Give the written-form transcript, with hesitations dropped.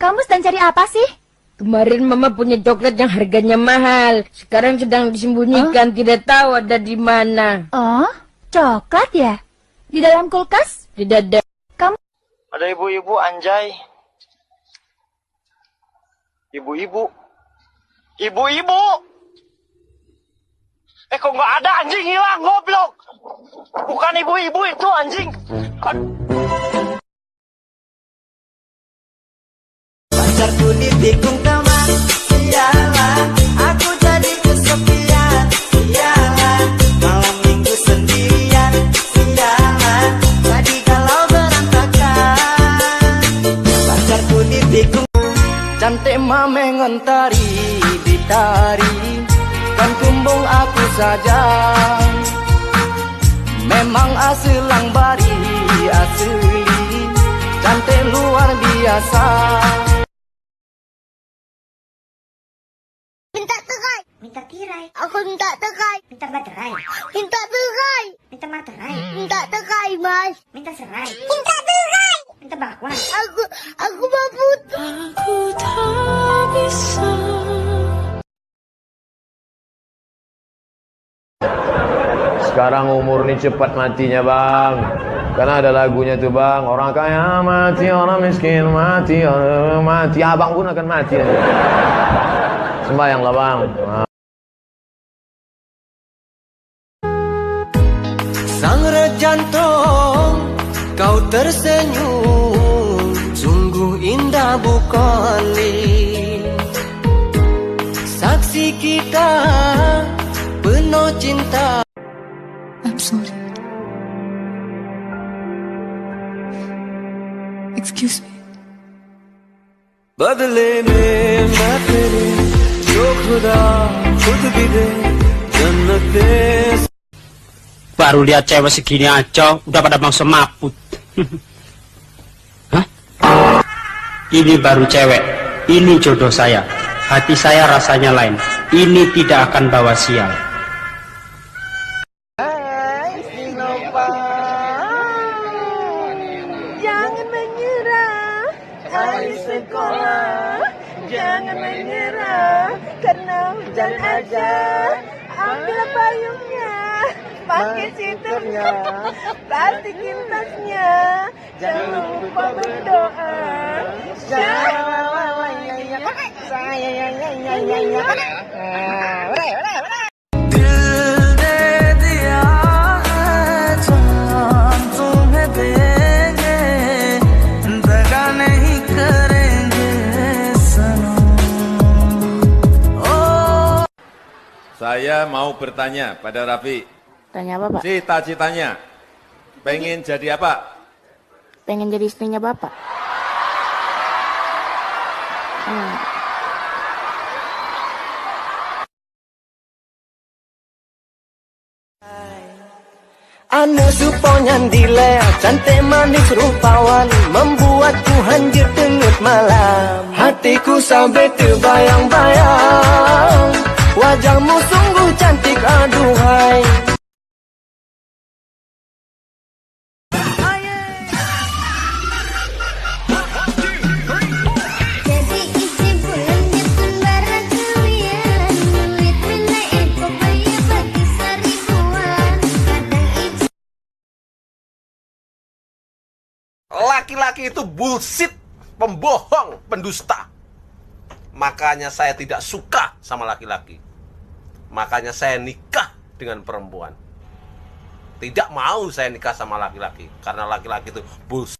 Kamu sedang cari apa sih? Kemarin Mama punya coklat yang harganya mahal. Sekarang sedang disembunyikan, tidak tahu ada di mana. Oh, coklat ya? Di dalam kulkas? Tidak ada. Kamu... Ada ibu-ibu anjay. Ibu-ibu. Ibu-ibu. Kok nggak ada, anjing hilang, goblok. Bukan ibu-ibu itu, anjing. Pacarku ditikung teman, sialan. Aku jadi kesepian, sialan. Malam minggu sendirian, sialan. Tadi kalau berantakan. Pacarku ditikung. Cantik mame ngentari, ditari. Kan kumbung aku saja. Memang asilang bari, asli. Cantik luar biasa. Minta terai. Minta tirai. Aku minta terai. Minta materai. Minta terai. Minta materai. Minta terai, Mas. Minta serai. Minta terai. Minta bakwan. Aku babut. Aku tak bisa. Sekarang umur ini cepat matinya bang. Karena ada lagunya tuh bang. Orang kaya mati, orang miskin mati, orang mati. Abang pun akan mati. Sembayang lah bang. Sang jantung, kau tersenyum, sungguh indah bukannya. Saksi kita penuh cinta. I'm sorry. Excuse me. बदले में मैं तेरे जो खुदा खुद भी दे जन्नते. Baru lihat cewek segini aja udah pada bangsa maput. Hah? Ini baru cewek. Ini jodoh saya. Hati saya rasanya lain. Ini tidak akan bawa sial. Jangan menyerah, ayo sekolah. Jangan menyerah, karena hujan aja. Ambil payungnya, pakai siturnya, plastikin tasnya. Jangan lupa berdoa. Saya mau bertanya pada Raffi. Tanya apa, Pak? Cita-citanya pengen jadi apa? Pengen jadi istrinya Bapak. Ane suponyan dilea, cantik manis rupawan, membuatku hancur tengut malam. Hatiku sampai terbayang-bayang, wajahmu sungguh cantik aduhai. Jadi isi bulan jepun barang kalian. Duit bila info bayi bagi seribuan. Kadang isi. Laki-laki itu bullshit, pembohong, pendusta. Makanya saya tidak suka sama laki-laki. Makanya saya nikah dengan perempuan. Tidak mau saya nikah sama laki-laki. Karena laki-laki itu bullshit.